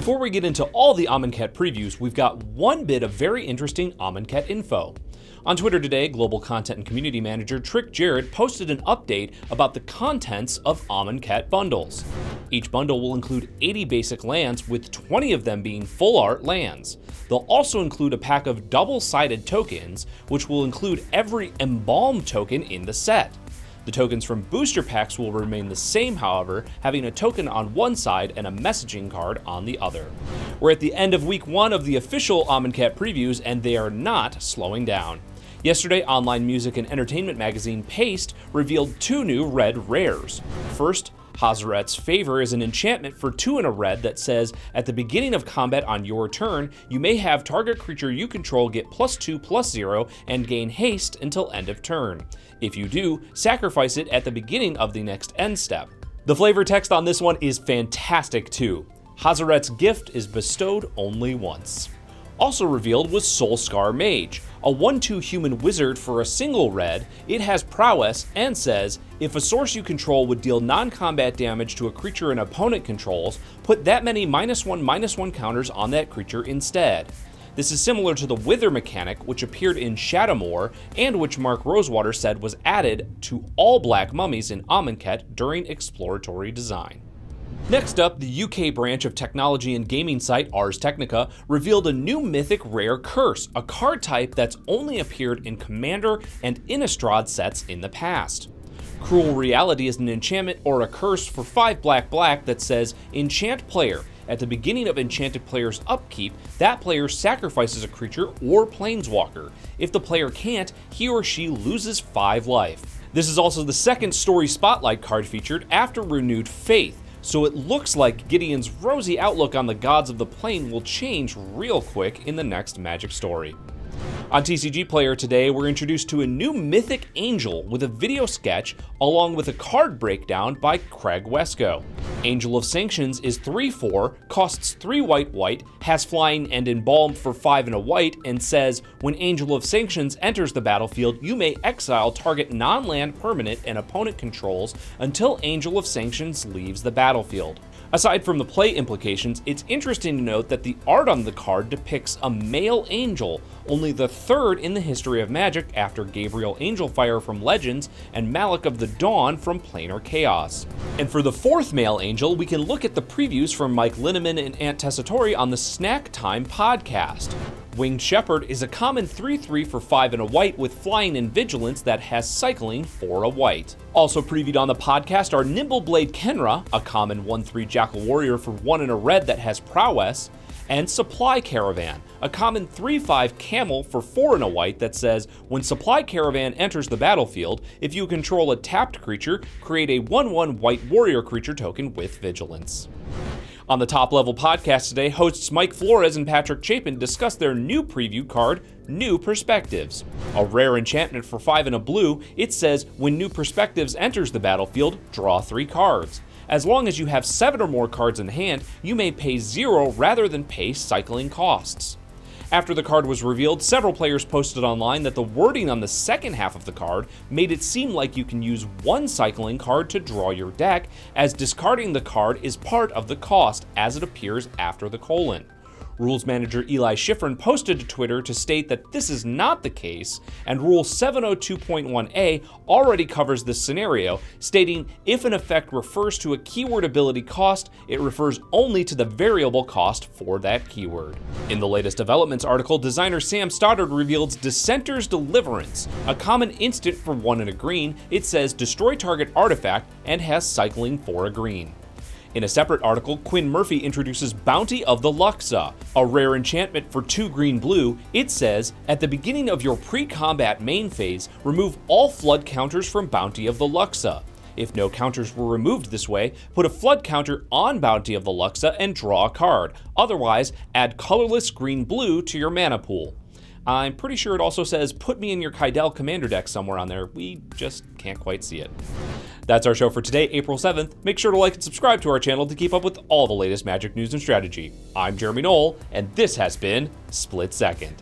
Before we get into all the Amonkhet previews, we've got one bit of very interesting Amonkhet info. On Twitter today, Global Content and Community Manager Trick Jared posted an update about the contents of Amonkhet bundles. Each bundle will include 80 basic lands, with 20 of them being full art lands. They'll also include a pack of double-sided tokens, which will include every embalmed token in the set. The tokens from booster packs will remain the same, however, having a token on one side and a messaging card on the other. We're at the end of week 1 of the official Amonkhet previews, and they are not slowing down. Yesterday, online music and entertainment magazine Paste revealed 2 new red rares. First, Hazoret's Favor is an enchantment for 2 and a red that says, at the beginning of combat on your turn, you may have target creature you control get +2/+0 and gain haste until end of turn. If you do, sacrifice it at the beginning of the next end step. The flavor text on this one is fantastic too. Hazoret's gift is bestowed only once. Also revealed was Soulscar Mage, a 1/2 human wizard for a single red. It has prowess and says, if a source you control would deal non-combat damage to a creature an opponent controls, put that many -1/-1 counters on that creature instead. This is similar to the Wither mechanic, which appeared in Shadowmoor and which Mark Rosewater said was added to all black mummies in Amonkhet during exploratory design. Next up, the UK branch of technology and gaming site Ars Technica revealed a new Mythic rare Curse, a card type that's only appeared in Commander and Innistrad sets in the past. Cruel Reality is an enchantment or a curse for 5 black that says, enchant player. At the beginning of enchanted player's upkeep, that player sacrifices a creature or planeswalker. If the player can't, he or she loses 5 life. This is also the second story spotlight card featured after Renewed Faith, so it looks like Gideon's rosy outlook on the gods of the plane will change real quick in the next Magic story. On TCG Player today, we're introduced to a new Mythic Angel with a video sketch along with a card breakdown by Craig Wesco. Angel of Sanctions is 3/4, costs 3 white, has flying and embalmed for 5 and a white, and says, when Angel of Sanctions enters the battlefield, you may exile target non-land permanent an opponent controls until Angel of Sanctions leaves the battlefield. Aside from the play implications, it's interesting to note that the art on the card depicts a male angel, only the 3rd in the history of Magic after Gabriel Angelfire from Legends and Malik of the Dawn from Planar Chaos. And for the 4th male angel, we can look at the previews from Mike Linneman and Ant Tessitore on the Snack Time podcast. Winged Shepherd is a common 3/3 for 5 and a white with flying and vigilance that has cycling for a white. Also previewed on the podcast are Nimbleblade Kenra, a common 1/3 Jackal Warrior for 1 and a red that has prowess, and Supply Caravan, a common 3/5 camel for 4 and a white that says, when Supply Caravan enters the battlefield, if you control a tapped creature, create a 1/1 white warrior creature token with vigilance. On the Top Level podcast today, hosts Mike Flores and Patrick Chapin discuss their new preview card, New Perspectives. A rare enchantment for 5 and a blue, it says, when New Perspectives enters the battlefield, draw 3 cards. As long as you have 7 or more cards in hand, you may pay 0 rather than pay cycling costs. After the card was revealed, several players posted online that the wording on the second half of the card made it seem like you can use 1 cycling card to draw your deck, as discarding the card is part of the cost as it appears after the colon. Rules manager Eli Schifrin posted to Twitter to state that this is not the case, and Rule 702.1a already covers this scenario, stating if an effect refers to a keyword ability cost, it refers only to the variable cost for that keyword. In the latest developments article, designer Sam Stoddard reveals Dissenter's Deliverance, a common instant for 1 and a green. It says destroy target artifact and has cycling for a green. In a separate article, Quinn Murphy introduces Bounty of the Luxa, a rare enchantment for 2 green-blue. It says, at the beginning of your pre-combat main phase, remove all flood counters from Bounty of the Luxa. If no counters were removed this way, put a flood counter on Bounty of the Luxa and draw a card. Otherwise, add colorless green-blue to your mana pool. I'm pretty sure it also says put me in your Kydel commander deck somewhere on there. We just can't quite see it. That's our show for today, April 7th. Make sure to like and subscribe to our channel to keep up with all the latest Magic news and strategy. I'm Jeremy Knoll, and this has been Split Second.